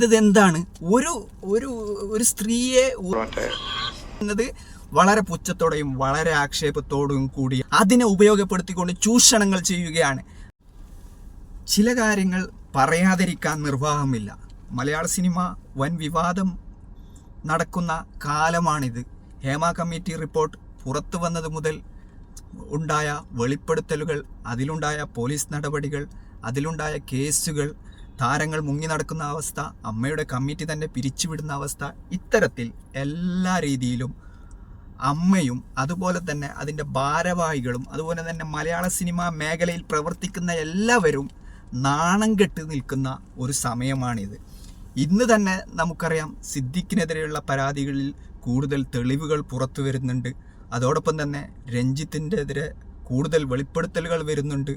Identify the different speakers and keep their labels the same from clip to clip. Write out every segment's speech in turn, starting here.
Speaker 1: ഇതെന്താണ് ഒരു ഒരു ഒരു സ്ത്രീയെ എന്നത് വളരെ പുച്ഛത്തോടെയും വളരെ ആക്ഷേപത്തോടും കൂടി അതിനെ ഉപയോഗപ്പെടുത്തിക്കൊണ്ട് ചൂഷണങ്ങൾ ചെയ്യുകയാണ്. ചില കാര്യങ്ങൾ പറയാതിരിക്കാൻ നിർവാഹമില്ല. മലയാള സിനിമ വൻ വിവാദം നടക്കുന്ന കാലമാണിത്. ഹേമ കമ്മിറ്റി റിപ്പോർട്ട് പുറത്തു വന്നത് മുതൽ ഉണ്ടായ വെളിപ്പെടുത്തലുകൾ, അതിലുണ്ടായ പോലീസ് നടപടികൾ, അതിലുണ്ടായ കേസുകൾ, താരങ്ങൾ മുങ്ങി നടക്കുന്ന അവസ്ഥ, അമ്മയുടെ കമ്മിറ്റി തന്നെ പിരിച്ചുവിടുന്ന അവസ്ഥ, ഇത്തരത്തിൽ എല്ലാ രീതിയിലും അമ്മയും അതുപോലെ തന്നെ അതിൻ്റെ ഭാരവാഹികളും അതുപോലെ തന്നെ മലയാള സിനിമാ മേഖലയിൽ പ്രവർത്തിക്കുന്ന എല്ലാവരും നാണം കെട്ട് നിൽക്കുന്ന ഒരു സമയമാണിത്. ഇന്ന് തന്നെ നമുക്കറിയാം, സിദ്ദിഖിനെതിരെയുള്ള പരാതികളിൽ കൂടുതൽ തെളിവുകൾ പുറത്തു വരുന്നുണ്ട്. അതോടൊപ്പം തന്നെ രഞ്ജിത്തിൻ്റെ എതിരെ കൂടുതൽ വെളിപ്പെടുത്തലുകൾ വരുന്നുണ്ട്.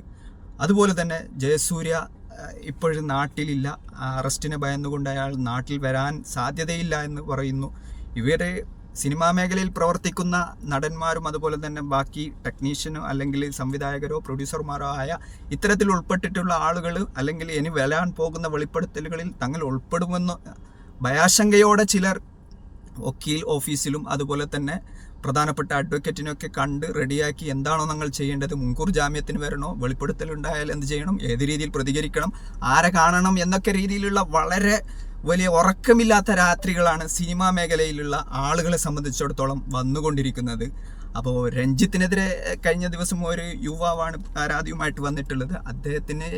Speaker 1: അതുപോലെ തന്നെ ജയസൂര്യ ഇപ്പോഴും നാട്ടിലില്ല, അറസ്റ്റിനെ ഭയന്നുകൊണ്ട് അയാൾ നാട്ടിൽ വരാൻ സാധ്യതയില്ല എന്ന് പറയുന്നു. ഇവരെ സിനിമാ മേഖലയിൽ പ്രവർത്തിക്കുന്ന നടന്മാരും അതുപോലെ തന്നെ ബാക്കി ടെക്നീഷ്യനോ അല്ലെങ്കിൽ സംവിധായകരോ പ്രൊഡ്യൂസർമാരോ ആയ ഇത്തരത്തിൽ ഉൾപ്പെട്ടിട്ടുള്ള ആളുകൾ അല്ലെങ്കിൽ ഇനി വരാൻ പോകുന്ന വെളിപ്പെടുത്തലുകളിൽ തങ്ങൾ ഉൾപ്പെടുമെന്ന് ഭയാശങ്കയോടെ ചിലർ വക്കീൽ ഓഫീസിലും അതുപോലെ തന്നെ പ്രധാനപ്പെട്ട അഡ്വക്കേറ്റിനൊക്കെ കണ്ട് റെഡിയാക്കി എന്താണോ ഞങ്ങൾ ചെയ്യേണ്ടത്, മുൻകൂർ ജാമ്യത്തിന് വരണോ, വെളിപ്പെടുത്തലുണ്ടായാൽ എന്ത് ചെയ്യണം, ഏത് രീതിയിൽ പ്രതികരിക്കണം, ആരെ കാണണം എന്നൊക്കെ രീതിയിലുള്ള വളരെ വലിയ ഉറക്കമില്ലാത്ത രാത്രികളാണ് സിനിമാ മേഖലയിലുള്ള ആളുകളെ സംബന്ധിച്ചിടത്തോളം വന്നുകൊണ്ടിരിക്കുന്നത്. അപ്പോൾ രഞ്ജിത്തിനെതിരെ കഴിഞ്ഞ ദിവസം ഒരു യുവാവാണ് പരാതിയുമായിട്ട് വന്നിട്ടുള്ളത്. അദ്ദേഹത്തിന്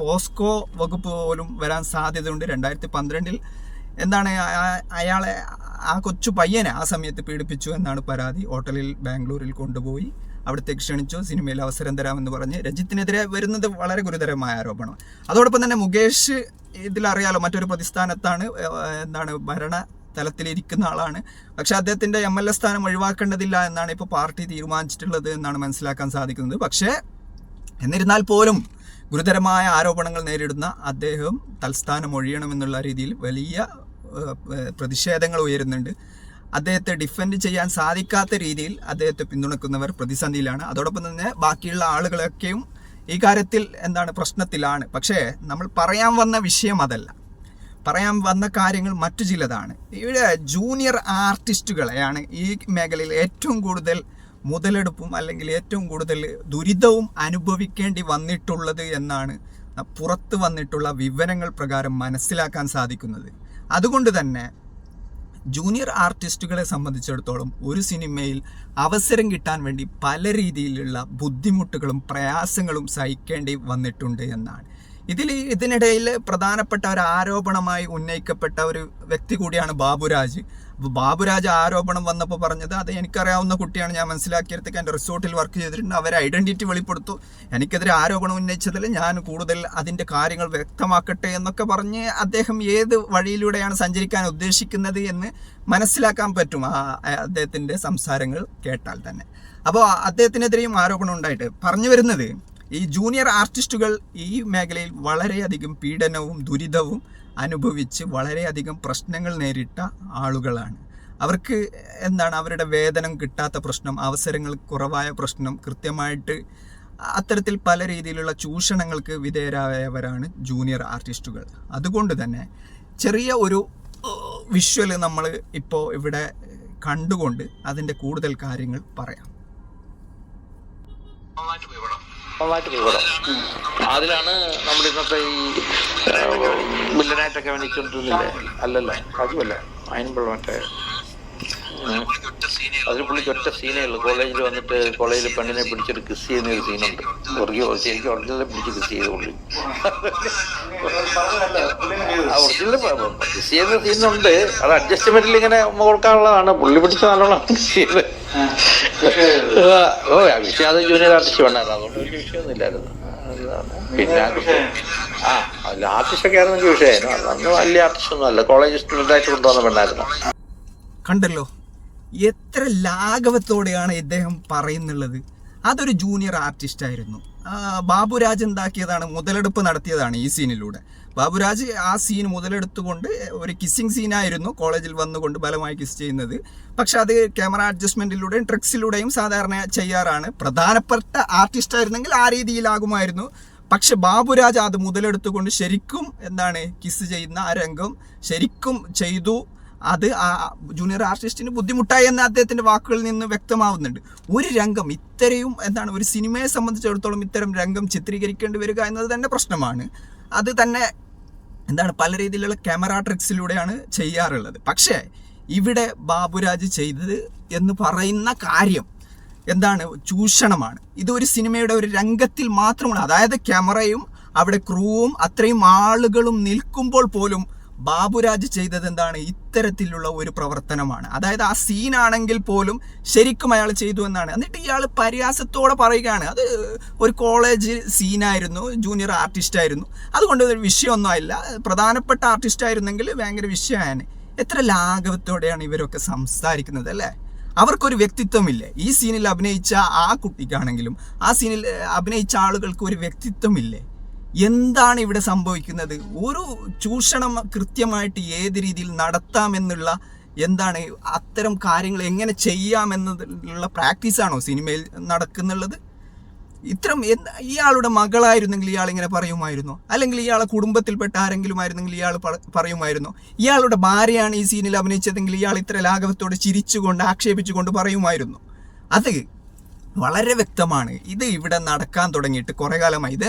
Speaker 1: പോസ്കോ വകുപ്പ് പോലും വരാൻ സാധ്യതയുണ്ട്. 2012 എന്താണ് അയാളെ ആ കൊച്ചു പയ്യനെ ആ സമയത്ത് പീഡിപ്പിച്ചു എന്നാണ് പരാതി. ഹോട്ടലിൽ ബാംഗ്ലൂരിൽ കൊണ്ടുപോയി അവിടത്തേക്ക് ക്ഷണിച്ചു, സിനിമയിൽ അവസരം തരാമെന്ന് പറഞ്ഞ് രഞ്ജിത്തിനെതിരെ വരുന്നത് വളരെ ഗുരുതരമായ ആരോപണം. അതോടൊപ്പം തന്നെ മുകേഷ് ഇതിലറിയാലോ മറ്റൊരു പ്രതിസ്ഥാനത്താണ്, എന്താണ് ഭരണ തലത്തിലിരിക്കുന്ന ആളാണ്. പക്ഷെ അദ്ദേഹത്തിൻ്റെ MLA സ്ഥാനം ഒഴിവാക്കേണ്ടതില്ല എന്നാണ് ഇപ്പോൾ പാർട്ടി തീരുമാനിച്ചിട്ടുള്ളത് എന്നാണ് മനസ്സിലാക്കാൻ സാധിക്കുന്നത്. പക്ഷേ എന്നിരുന്നാൽ പോലും ഗുരുതരമായ ആരോപണങ്ങൾ നേരിടുന്ന അദ്ദേഹം തൽസ്ഥാനം ഒഴിയണമെന്നുള്ള രീതിയിൽ വലിയ പ്രതിഷേധങ്ങൾ ഉയരുന്നുണ്ട്. അദ്ദേഹത്തെ ഡിഫെൻഡ് ചെയ്യാൻ സാധിക്കാത്ത രീതിയിൽ അദ്ദേഹത്തെ പിന്തുണക്കുന്നവർ പ്രതിസന്ധിയിലാണ്. അതോടൊപ്പം തന്നെ ബാക്കിയുള്ള ആളുകളൊക്കെയും ഈ കാര്യത്തിൽ എന്താണ് പ്രശ്നത്തിലാണ്. പക്ഷേ നമ്മൾ പറയാൻ വന്ന വിഷയം അതല്ല, പറയാൻ വന്ന കാര്യങ്ങൾ മറ്റു ചിലതാണ്. ഇവിടെ ജൂനിയർ ആർട്ടിസ്റ്റുകളെയാണ് ഈ മേഖലയിൽ ഏറ്റവും കൂടുതൽ മുതലെടുപ്പും അല്ലെങ്കിൽ ഏറ്റവും കൂടുതൽ ദുരിതവും അനുഭവിക്കേണ്ടി വന്നിട്ടുള്ളത് എന്നാണ് പുറത്ത് വന്നിട്ടുള്ള വിവരങ്ങൾ പ്രകാരം മനസ്സിലാക്കാൻ സാധിക്കുന്നത്. അതുകൊണ്ട് തന്നെ ജൂനിയർ ആർട്ടിസ്റ്റുകളെ സംബന്ധിച്ചിടത്തോളം ഒരു സിനിമയിൽ അവസരം കിട്ടാൻ വേണ്ടി പല രീതിയിലുള്ള ബുദ്ധിമുട്ടുകളും പ്രയാസങ്ങളും സഹിക്കേണ്ടി വന്നിട്ടുണ്ട് എന്നാണ്. ഇതിനിടയിൽ പ്രധാനപ്പെട്ട ഒരു ആരോപണമായി ഉന്നയിക്കപ്പെട്ട ഒരു വ്യക്തി കൂടിയാണ് ബാബുരാജ്. അപ്പോൾ ബാബുരാജ് ആരോപണം വന്നപ്പോൾ പറഞ്ഞത്, അത് എനിക്കറിയാവുന്ന കുട്ടിയാണ്, ഞാൻ മനസ്സിലാക്കിയെടുത്തേക്ക് എൻ്റെ റിസോർട്ടിൽ വർക്ക് ചെയ്തിട്ടുണ്ട്, അവരെ ഐഡൻറ്റിറ്റി വെളിപ്പെടുത്തു, എനിക്കെതിരെ ആരോപണം ഉന്നയിച്ചതിൽ ഞാൻ കൂടുതൽ അതിൻ്റെ കാര്യങ്ങൾ വ്യക്തമാക്കട്ടെ എന്നൊക്കെ പറഞ്ഞ് അദ്ദേഹം ഏത് വഴിയിലൂടെയാണ് സഞ്ചരിക്കാൻ ഉദ്ദേശിക്കുന്നത് എന്ന് മനസ്സിലാക്കാൻ പറ്റും അദ്ദേഹത്തിൻ്റെ സംസാരങ്ങൾ കേട്ടാൽ തന്നെ. അപ്പോൾ അദ്ദേഹത്തിനെതിരെയും ആരോപണം ഉണ്ടായിട്ട് പറഞ്ഞു വരുന്നത്, ഈ ജൂനിയർ ആർട്ടിസ്റ്റുകൾ ഈ മേഖലയിൽ വളരെയധികം പീഡനവും ദുരിതവും അനുഭവിച്ച് വളരെയധികം പ്രശ്നങ്ങൾ നേരിട്ട ആളുകളാണ്. അവർക്ക് എന്താണ് അവരുടെ വേതനം കിട്ടാത്ത പ്രശ്നം, അവസരങ്ങൾ കുറവായ പ്രശ്നം, കൃത്യമായിട്ട് അത്തരത്തിൽ പല രീതിയിലുള്ള ചൂഷണങ്ങൾക്ക് വിധേയരായവരാണ് ജൂനിയർ ആർട്ടിസ്റ്റുകൾ. അതുകൊണ്ട് തന്നെ ചെറിയ ഒരു വിഷ്വൽ നമ്മൾ ഇപ്പോൾ ഇവിടെ കണ്ടുകൊണ്ട് അതിൻ്റെ കൂടുതൽ കാര്യങ്ങൾ പറയാം.
Speaker 2: നന്നായിട്ട് വിവരം അതിലാണ് നമ്മൾ ഇന്നത്തെ ഈ വില്ലനായിട്ടൊക്കെ വേണ്ടിക്കൊണ്ടിരുന്നില്ലേ? അല്ലല്ല, അതുമല്ല, അതിനുമ്പോൾ മറ്റേ അതിൽ പുള്ളിക്ക് ഒറ്റ സീനേ ഉള്ളൂ. കോളേജിൽ വന്നിട്ട് കോളേജിൽ പെണ്ണിനെ പിടിച്ചൊരു കിസ് ചെയ്യുന്ന ഒരു സീനുണ്ട്. ശരിക്കും ഒറിജിനലെ പിടിച്ച് കിസ് ചെയ്ത് പുള്ളി ഒറിജിനൽ കിസ് ചെയ്യുന്ന സീനുണ്ട്. അത് അഡ്ജസ്റ്റ്മെന്റിൽ ഇങ്ങനെ കൊടുക്കാനുള്ളതാണ്. പുള്ളി പിടിച്ച് നല്ലോണം കിസ് ചെയ്ത് വിഷയം അത് ജൂനിയർ ആർട്ടിസ്റ്റ് വേണമായിരുന്നു, അതുകൊണ്ട് വലിയ വിഷയമൊന്നും ഇല്ലായിരുന്നു. പിന്നെ അതിൽ ആർട്ടിസ്റ്റൊക്കെ ആയിരുന്നെങ്കിൽ വിഷയമായിരുന്നു. അന്ന് വലിയ ആർട്ടിസ്റ്റ് ഒന്നും അല്ല, കോളേജ് സ്റ്റുഡൻ്റായിട്ട് കൊണ്ടുവന്ന പെണ്ണായിരുന്നു.
Speaker 1: കണ്ടല്ലോ എത്ര ലാഘവത്തോടെയാണ് ഇദ്ദേഹം പറയുന്നുള്ളത്. അതൊരു ജൂനിയർ ആർട്ടിസ്റ്റ് ആയിരുന്നു. ബാബുരാജ് എന്താക്കിയതാണ്, മുതലെടുപ്പ് നടത്തിയതാണ് ഈ സീനിലൂടെ. ബാബുരാജ് ആ സീൻ മുതലെടുത്തുകൊണ്ട് ഒരു കിസ്സിങ് സീനായിരുന്നു, കോളേജിൽ വന്നുകൊണ്ട് ബലമായി കിസ് ചെയ്യുന്നത്. പക്ഷെ അത് ക്യാമറ അഡ്ജസ്റ്റ്മെൻറ്റിലൂടെയും ട്രിക്സിലൂടെയും സാധാരണ ചെയ്യാറാണ്. പ്രധാനപ്പെട്ട ആർട്ടിസ്റ്റ് ആയിരുന്നെങ്കിൽ ആ രീതിയിലാകുമായിരുന്നു. പക്ഷെ ബാബുരാജ് അത് മുതലെടുത്തുകൊണ്ട് ശരിക്കും എന്താണ് കിസ് ചെയ്യുന്ന ആ രംഗം ശരിക്കും ചെയ്തു. അത് ആ ജൂനിയർ ആർട്ടിസ്റ്റിന് ബുദ്ധിമുട്ടായി എന്ന് അദ്ദേഹത്തിൻ്റെ വാക്കുകളിൽ നിന്ന് വ്യക്തമാവുന്നുണ്ട്. ഒരു രംഗം ഇത്രയും എന്താണ് ഒരു സിനിമയെ സംബന്ധിച്ചിടത്തോളം ഇത്തരം രംഗം ചിത്രീകരിക്കേണ്ടി വരിക എന്നത് തന്നെ പ്രശ്നമാണ്. അത് തന്നെ എന്താണ് പല രീതിയിലുള്ള ക്യാമറ ട്രിക്സിലൂടെയാണ് ചെയ്യാറുള്ളത്. പക്ഷേ ഇവിടെ ബാബുരാജ് ചെയ്തത് എന്ന് പറയുന്ന കാര്യം എന്താണ് ചൂഷണമാണ്. ഇത് ഒരു സിനിമയുടെ ഒരു രംഗത്തിൽ മാത്രമാണ്. അതായത് ക്യാമറയും അവിടെ ക്രൂവും അത്രയും ആളുകളും നിൽക്കുമ്പോൾ പോലും ബാബുരാജ് ചെയ്തത് എന്താണ് ഇത്തരത്തിലുള്ള ഒരു പ്രവർത്തനമാണ്. അതായത് ആ സീനാണെങ്കിൽ പോലും ശരിക്കും അയാൾ ചെയ്തു എന്നാണ്. എന്നിട്ട് ഇയാൾ പരിഹാസത്തോടെ പറയുകയാണ് അത് ഒരു കോളേജ് സീനായിരുന്നു, ജൂനിയർ ആർട്ടിസ്റ്റ് ആയിരുന്നു, അതുകൊണ്ട് ഒരു വിഷയമൊന്നും ആയില്ല, പ്രധാനപ്പെട്ട ആർട്ടിസ്റ്റ് ആയിരുന്നെങ്കിൽ ഭയങ്കര വിഷയമാണ്. എത്ര ലാഘവത്തോടെയാണ് ഇവരൊക്കെ സംസാരിക്കുന്നത് അല്ലേ? അവർക്കൊരു വ്യക്തിത്വമില്ലേ? ഈ സീനിൽ അഭിനയിച്ച ആ കുട്ടിക്കാണെങ്കിലും ആ സീനിൽ അഭിനയിച്ച ആളുകൾക്ക് ഒരു വ്യക്തിത്വമില്ലേ? എന്താണ് ഇവിടെ സംഭവിക്കുന്നത്? ഒരു ചൂഷണം കൃത്യമായിട്ട് ഏത് രീതിയിൽ നടത്താമെന്നുള്ള എന്താണ് അത്തരം കാര്യങ്ങൾ എങ്ങനെ ചെയ്യാമെന്നുള്ള പ്രാക്ടീസാണോ സിനിമയിൽ നടക്കുന്നുള്ളത്? ഇത്തരം ഇയാളുടെ മകളായിരുന്നെങ്കിൽ ഇയാൾ ഇങ്ങനെ പറയുമായിരുന്നോ? അല്ലെങ്കിൽ ഇയാളെ കുടുംബത്തിൽപ്പെട്ട ആരെങ്കിലും ആയിരുന്നെങ്കിൽ ഇയാൾ പറയുമായിരുന്നോ? ഇയാളുടെ ഭാര്യയാണ് ഈ സീനിൽ അഭിനയിച്ചതെങ്കിൽ ഇയാൾ ഇത്ര ലാഘവത്തോടെ ചിരിച്ചുകൊണ്ട് ആക്ഷേപിച്ചുകൊണ്ട് പറയുമായിരുന്നു? അത് വളരെ വ്യക്തമാണ്. ഇത് ഇവിടെ നടക്കാൻ തുടങ്ങിയിട്ട് കുറേ കാലമായി. ഇത്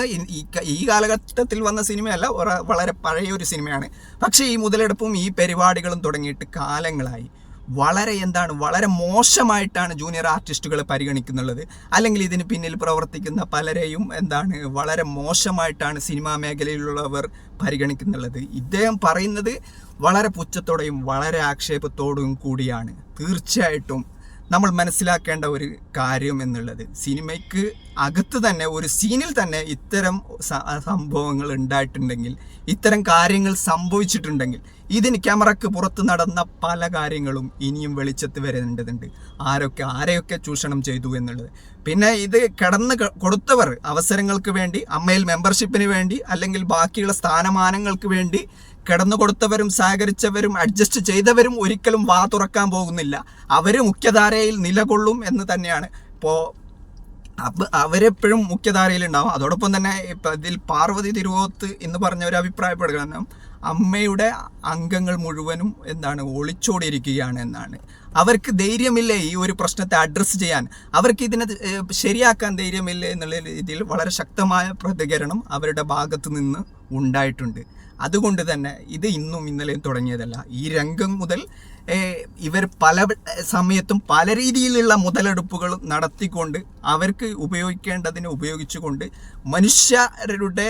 Speaker 1: ഈ കാലഘട്ടത്തിൽ വന്ന സിനിമയല്ല, വളരെ പഴയൊരു സിനിമയാണ്. പക്ഷേ ഈ മുതലെടുപ്പും ഈ പരിപാടികളും തുടങ്ങിയിട്ട് കാലങ്ങളായി. വളരെ മോശമായിട്ടാണ് ജൂനിയർ ആർട്ടിസ്റ്റുകളെ പരിഗണിക്കുന്നുള്ളത്. അല്ലെങ്കിൽ ഇതിന് പിന്നിൽ പ്രവർത്തിക്കുന്ന പലരെയും വളരെ മോശമായിട്ടാണ് സിനിമാ മേഖലയിലുള്ളവർ പരിഗണിക്കുന്നുള്ളത്. ഇദ്ദേഹം പറയുന്നത് വളരെ പുച്ഛത്തോടെയും വളരെ ആക്ഷേപത്തോടും കൂടിയാണ്. തീർച്ചയായിട്ടും നമ്മൾ മനസ്സിലാക്കേണ്ട ഒരു കാര്യം എന്നുള്ളത് സിനിമയ്ക്ക് അകത്ത് തന്നെ ഒരു സീനിൽ തന്നെ ഇത്തരം സംഭവങ്ങൾ ഉണ്ടായിട്ടുണ്ടെങ്കിൽ, ഇത്തരം കാര്യങ്ങൾ സംഭവിച്ചിട്ടുണ്ടെങ്കിൽ, ഇതിന് ക്യാമറക്ക് പുറത്ത് നടന്ന പല കാര്യങ്ങളും ഇനിയും വെളിച്ചത്ത് വരേണ്ടതുണ്ട്. ആരെയൊക്കെ ചൂഷണം ചെയ്തു എന്നുള്ളത്. പിന്നെ ഇത് കിടന്ന് കൊടുത്തവർ അവസരങ്ങൾക്ക് വേണ്ടി, അമ്മയിൽ മെമ്പർഷിപ്പിന് വേണ്ടി, അല്ലെങ്കിൽ ബാക്കിയുള്ള സ്ഥാനമാനങ്ങൾക്ക് വേണ്ടി കിടന്നു കൊടുത്തവരും സഹകരിച്ചവരും അഡ്ജസ്റ്റ് ചെയ്തവരും ഒരിക്കലും വാ തുറക്കാൻ പോകുന്നില്ല. അവർ മുഖ്യധാരയിൽ നിലകൊള്ളും എന്ന് തന്നെയാണ്. ഇപ്പോൾ അവരെപ്പോഴും മുഖ്യധാരയിലുണ്ടാവും. അതോടൊപ്പം തന്നെ ഇപ്പം ഇതിൽ പാർവതി തിരുവോത്ത് എന്ന് പറഞ്ഞവർ അഭിപ്രായപ്പെടുക അമ്മയുടെ അംഗങ്ങൾ മുഴുവനും ഒളിച്ചോടിയിരിക്കുകയാണ് എന്നാണ്. അവർക്ക് ധൈര്യമില്ലേ ഈ ഒരു പ്രശ്നത്തെ അഡ്രസ്സ് ചെയ്യാൻ? അവർക്ക് ഇതിനെ ശരിയാക്കാൻ ധൈര്യമില്ലേ എന്നുള്ള രീതിയിൽ വളരെ ശക്തമായ പ്രതികരണം അവരുടെ ഭാഗത്ത് നിന്ന് ഉണ്ടായിട്ടുണ്ട്. അതുകൊണ്ട് തന്നെ ഇത് ഇന്നും ഇന്നലെയും തുടങ്ങിയതല്ല. ഈ രംഗം മുതൽ ഇവർ പല സമയത്തും പല രീതിയിലുള്ള മുതലെടുപ്പുകൾ നടത്തിക്കൊണ്ട് അവർക്ക് ഉപയോഗിക്കേണ്ടതിനെ ഉപയോഗിച്ചുകൊണ്ട് മനുഷ്യരുടെ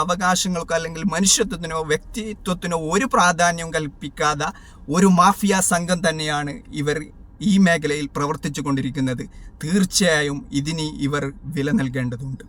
Speaker 1: അവകാശങ്ങൾക്കോ അല്ലെങ്കിൽ മനുഷ്യത്വത്തിനോ വ്യക്തിത്വത്തിനോ ഒരു പ്രാധാന്യവും കൽപ്പിക്കാതെ ഒരു മാഫിയ സംഘം തന്നെയാണ് ഇവർ ഈ മേഖലയിൽ പ്രവർത്തിച്ചു കൊണ്ടിരിക്കുന്നത്. തീർച്ചയായും ഇതിന് ഇവർ വില നൽകേണ്ടതുണ്ട്.